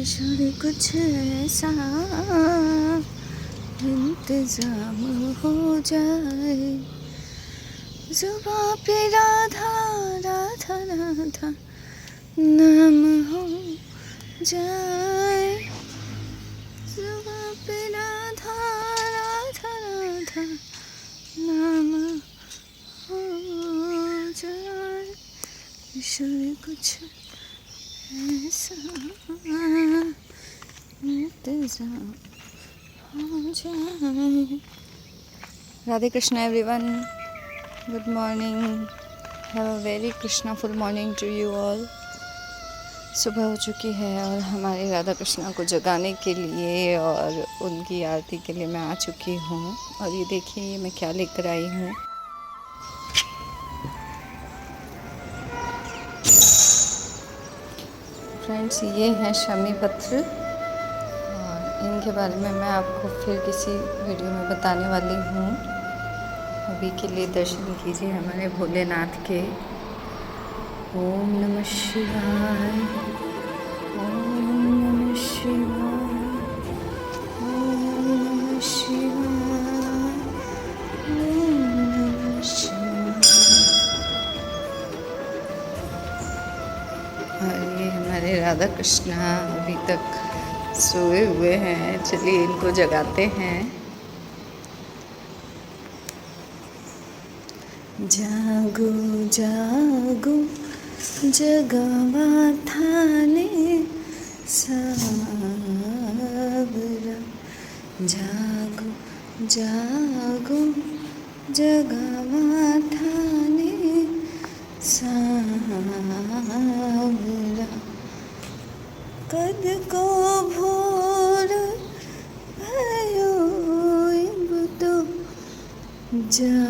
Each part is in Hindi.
ईश्वर कुछ ऐसा इंतजाम हो जाए, जुबां पे राधा राधा राधा नाम हो जाए, जुबां पे राधा राधा राधा नाम हो जाए, ईश्वर कुछ ऐसा इंतजाम हो जाए। Radhe Krishna everyone, good morning, have a very Krishnaful morning to you all. सुबह हो चुकी है और हमारे राधा कृष्णा को जगाने के लिए और उनकी आरती के लिए मैं आ चुकी हूँ। और ये देखिए मैं क्या लेकर आई हूँ। फ्रेंड्स, ये है शमी पत्र और इनके बारे में मैं आपको फिर किसी वीडियो में बताने वाली हूँ। अभी के लिए दर्शन कीजिए हमारे भोलेनाथ के। ओम नमः शिवाय, ओम नमः शिवाय, ओम नमः शिवाय, ओम नमः शिवाय। और ये हमारे राधा कृष्णा अभी तक सोए हुए हैं, चलिए इनको जगाते हैं। जागो जागो जगावा थाने सावरा, जागो जागो जगावा थाने सावरा, कद को भोर भयो इब तो जागो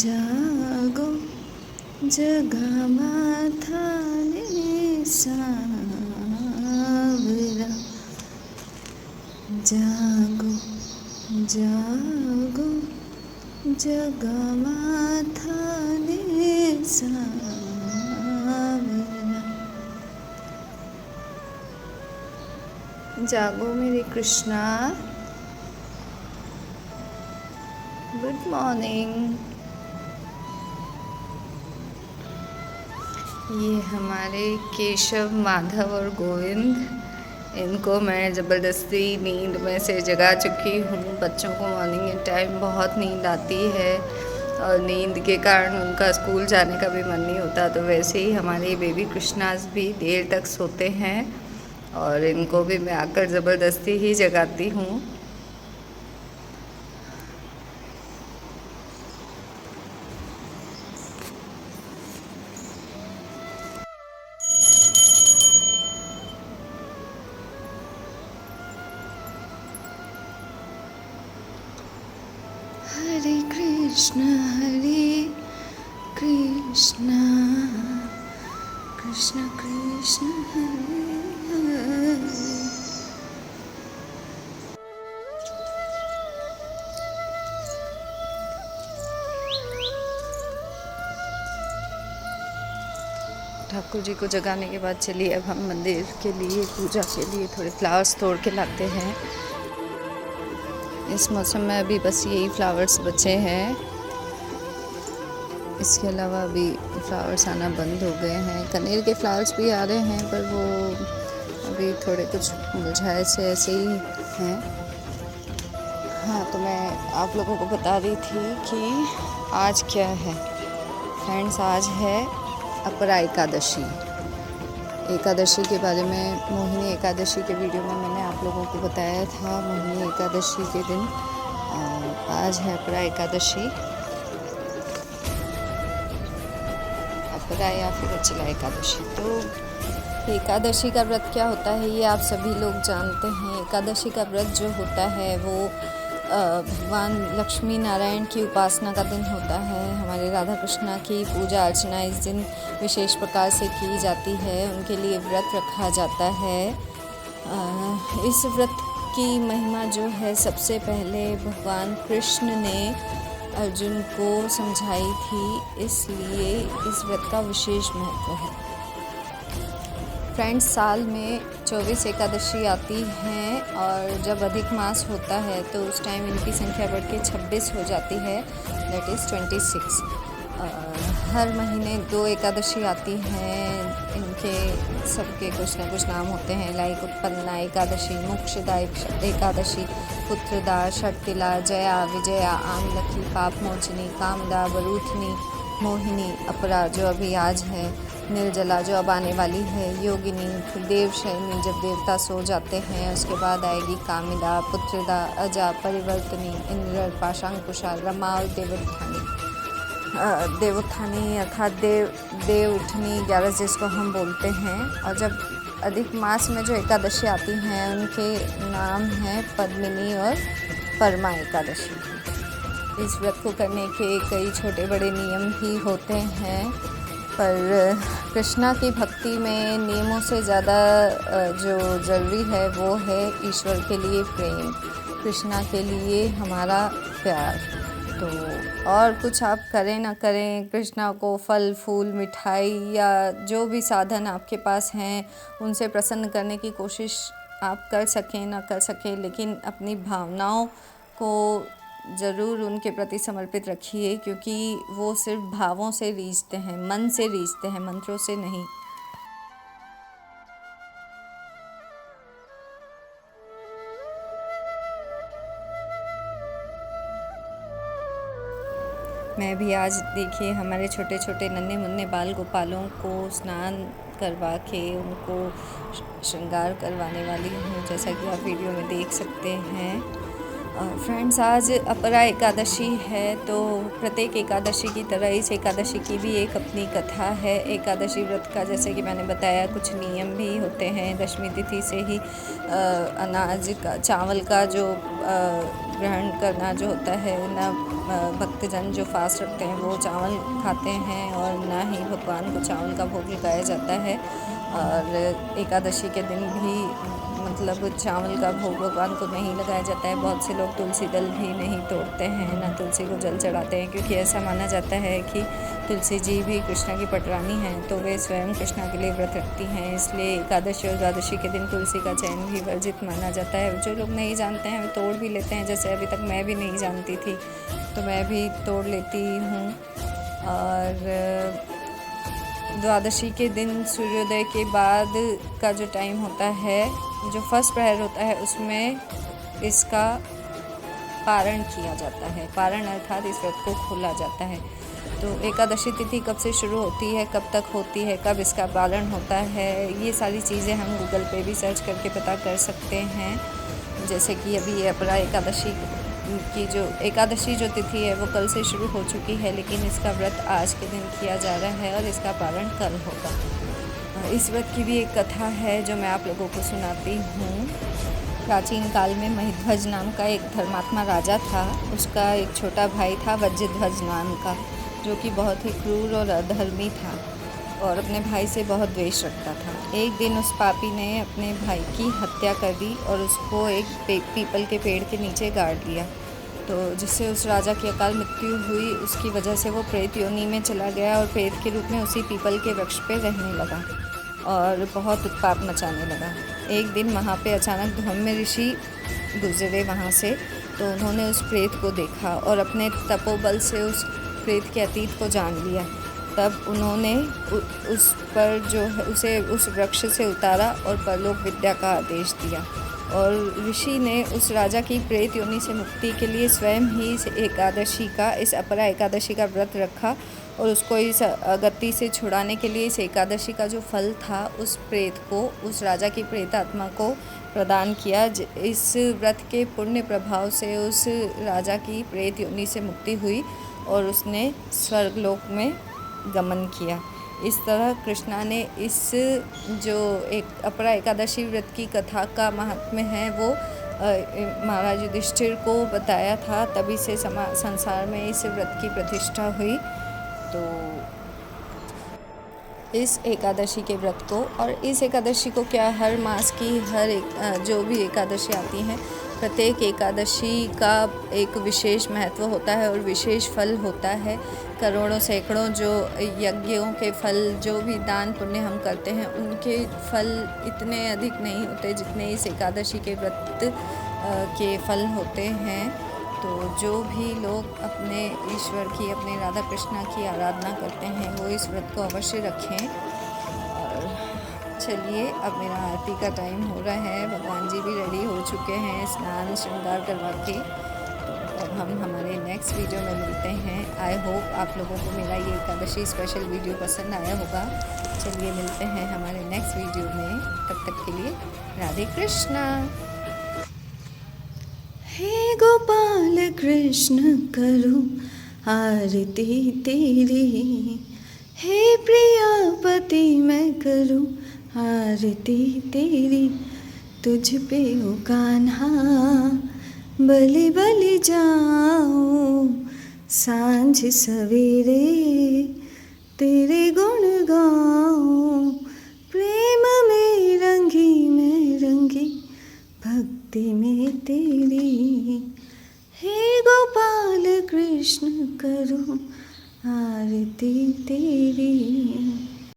जागो जगा माथा ने सावरा, जागो जागो जगा माथा ने सावरा। जागो मेरे कृष्णा, गुड मॉर्निंग। ये हमारे केशव, माधव और गोविंद, इनको मैं ज़बरदस्ती नींद में से जगा चुकी हूँ। बच्चों को मॉर्निंग के टाइम बहुत नींद आती है और नींद के कारण उनका स्कूल जाने का भी मन नहीं होता, तो वैसे ही हमारे बेबी कृष्णास भी देर तक सोते हैं और इनको भी मैं आकर ज़बरदस्ती ही जगाती हूँ। हरे कृष्ण कृष्ण कृष्ण हरे हरे। ठाकुर जी को जगाने के बाद चलिए अब हम मंदिर के लिए, पूजा के लिए थोड़े फ्लावर्स तोड़ के लाते हैं। इस मौसम में अभी बस यही फ्लावर्स बचे हैं, इसके अलावा अभी फ्लावर्स आना बंद हो गए हैं। कनेर के फ्लावर्स भी आ रहे हैं पर वो अभी थोड़े कुछ मुरझाए से ऐसे ही हैं। हाँ, तो मैं आप लोगों को बता रही थी कि आज क्या है फ्रेंड्स। आज है अपरा एकादशी। एकादशी के बारे में मोहिनी एकादशी के वीडियो में मैंने आप लोगों को बताया था। मोहिनी एकादशी के दिन आज है अपरा एकादशी, अपरा या फिर अचला एकादशी। तो एकादशी का व्रत क्या होता है ये आप सभी लोग जानते हैं। एकादशी का व्रत जो होता है वो भगवान लक्ष्मी नारायण की उपासना का दिन होता है। हमारे राधा कृष्णा की पूजा अर्चना इस दिन विशेष प्रकार से की जाती है, उनके लिए व्रत रखा जाता है। इस व्रत की महिमा जो है, सबसे पहले भगवान कृष्ण ने अर्जुन को समझाई थी, इसलिए इस व्रत का विशेष महत्व है। फ्रेंड्स, साल में 24 एकादशी आती हैं और जब अधिक मास होता है तो उस टाइम इनकी संख्या बढ़ के 26 हो जाती है, दैट इज़ 26। हर महीने 2 एकादशी आती हैं, इनके सबके कुछ ना कुछ नाम होते हैं, लाइक उत्पन्ना एकादशी, मोक्षदा एकादशी, पुत्रदा, षटतिला, जया, विजया, आमलकी, पापमोचनी, कामदा, वरूथनी, मोहिनी, अपरा जो अभी आज है, निर्जला जो अब आने वाली है, योगिनी, देवशयनी जब देवता सो जाते हैं, उसके बाद आएगी कामिदा, पुत्रदा, अजा, परिवर्तनी, इंद्र, पाशांकुशा, रमा और देवोत्थानी अर्थात देव उठनी 11 जिसको हम बोलते हैं। और जब अधिक मास में जो एकादशी आती हैं उनके नाम हैं पद्मिनी और परमा एकादशी। इस व्रत को करने के कई छोटे बड़े नियम भी होते हैं, पर कृष्णा की भक्ति में नियमों से ज़्यादा जो ज़रूरी है वो है ईश्वर के लिए प्रेम, कृष्णा के लिए हमारा प्यार। तो और कुछ आप करें ना करें, कृष्णा को फल फूल मिठाई या जो भी साधन आपके पास हैं उनसे प्रसन्न करने की कोशिश आप कर सकें ना कर सकें, लेकिन अपनी भावनाओं को ज़रूर उनके प्रति समर्पित रखिए, क्योंकि वो सिर्फ भावों से रीझते हैं, मन से रीझते हैं, मंत्रों से नहीं। मैं भी आज देखिए हमारे छोटे छोटे नन्हे मुन्ने बाल गोपालों को स्नान करवा के उनको श्रृंगार करवाने वाली हूँ, जैसा कि आप वीडियो में देख सकते हैं। फ्रेंड्स, आज अपरा एकादशी है, तो प्रत्येक एकादशी की तरह इस एकादशी की भी एक अपनी कथा है। एकादशी व्रत का जैसे कि मैंने बताया कुछ नियम भी होते हैं। दशमी तिथि से ही अनाज का, चावल का जो ग्रहण करना जो होता है ना, भक्तजन जो फास्ट रखते हैं वो चावल खाते हैं और ना ही भगवान को चावल का भोग लगाया जाता है। और एकादशी के दिन भी मतलब चावल का भोग भगवान को नहीं लगाया जाता है। बहुत से लोग तुलसी दल भी नहीं तोड़ते हैं, ना तुलसी को जल चढ़ाते हैं, क्योंकि ऐसा माना जाता है कि तुलसी जी भी कृष्णा की पटरानी हैं, तो वे स्वयं कृष्णा के लिए व्रत रखती हैं। इसलिए एकादशी और द्वादशी के दिन तुलसी का चयन भी वर्जित माना जाता है। जो लोग नहीं जानते हैं वे तोड़ भी लेते हैं, जैसे अभी तक मैं भी नहीं जानती थी तो मैं भी तोड़ लेती हूँ। और द्वादशी के दिन सूर्योदय के बाद का जो टाइम होता है, जो फर्स्ट प्रहर होता है, उसमें इसका पारण किया जाता है। पारण अर्थात इस व्रत को खोला जाता है। तो एकादशी तिथि कब से शुरू होती है, कब तक होती है, कब इसका पारण होता है, ये सारी चीज़ें हम गूगल पे भी सर्च करके पता कर सकते हैं। जैसे कि अभी ये अपरा एकादशी की जो एकादशी जो तिथि है वो कल से शुरू हो चुकी है, लेकिन इसका व्रत आज के दिन किया जा रहा है और इसका पारण कल होगा। इस व्रत की भी एक कथा है जो मैं आप लोगों को सुनाती हूँ। प्राचीन काल में महिध्वज नाम का एक धर्मात्मा राजा था। उसका एक छोटा भाई था वज्रध्वज नाम का, जो कि बहुत ही क्रूर और अधर्मी था और अपने भाई से बहुत द्वेष रखता था। एक दिन उस पापी ने अपने भाई की हत्या कर दी और उसको एक पीपल के पेड़ के नीचे गाड़ दिया, तो जिससे उस राजा की अकाल मृत्यु हुई। उसकी वजह से वो प्रेत योनि में चला गया और प्रेत के रूप में उसी पीपल के वृक्ष पे रहने लगा और बहुत उत्पात मचाने लगा। एक दिन वहाँ पे अचानक धौम्य ऋषि गुजरे वहाँ से, तो उन्होंने उस प्रेत को देखा और अपने तपोबल से उस प्रेत के अतीत को जान लिया। तब उन्होंने उस पर जो है उसे उस वृक्ष से उतारा और परलोक विद्या का आदेश दिया। और ऋषि ने उस राजा की प्रेत योनि से मुक्ति के लिए स्वयं ही इस अपरा एकादशी का व्रत रखा और उसको इस गति से छुड़ाने के लिए इस एकादशी का जो फल था उस प्रेत को, उस राजा की प्रेत आत्मा को प्रदान किया। इस व्रत के पुण्य प्रभाव से उस राजा की प्रेत योनि से मुक्ति हुई और उसने स्वर्गलोक में गमन किया। इस तरह कृष्णा ने इस जो एक अपरा एकादशी व्रत की कथा का महात्म्य है वो महाराज युधिष्ठिर को बताया था, तभी से संसार में इस व्रत की प्रतिष्ठा हुई। तो इस एकादशी के व्रत को और इस एकादशी को क्या हर मास की हर एक जो भी एकादशी आती हैं प्रत्येक एकादशी का एक विशेष महत्व होता है और विशेष फल होता है। करोड़ों सैकड़ों जो यज्ञों के फल, जो भी दान पुण्य हम करते हैं, उनके फल इतने अधिक नहीं होते जितने इस एकादशी के व्रत के फल होते हैं। तो जो भी लोग अपने ईश्वर की, अपने राधा कृष्णा की आराधना करते हैं, वो इस व्रत को अवश्य रखें। और चलिए, अब मेरा आरती का टाइम हो रहा है। भगवान जी भी रेडी हो चुके हैं स्नान श्रृंगार करवा के। तो अब हम हमारे नेक्स्ट वीडियो में मिलते हैं। आई होप आप लोगों को मेरा ये एकादशी स्पेशल वीडियो पसंद आया होगा। चलिए मिलते हैं हमारे नेक्स्ट वीडियो में। तब तक के लिए राधे कृष्णा। हे गोपाल कृष्ण करूं आरती तेरी, हे प्रियापति मैं करूं आरती तेरी। तुझ पे ओ कान्हा बलि बलि जाऊं, सांझ सवेरे तेरे गुण गाऊं। प्रेम में रंगी मैं रंगी, भक्ति में तेरी। हे गोपाल कृष्ण करूं आरती तेरी।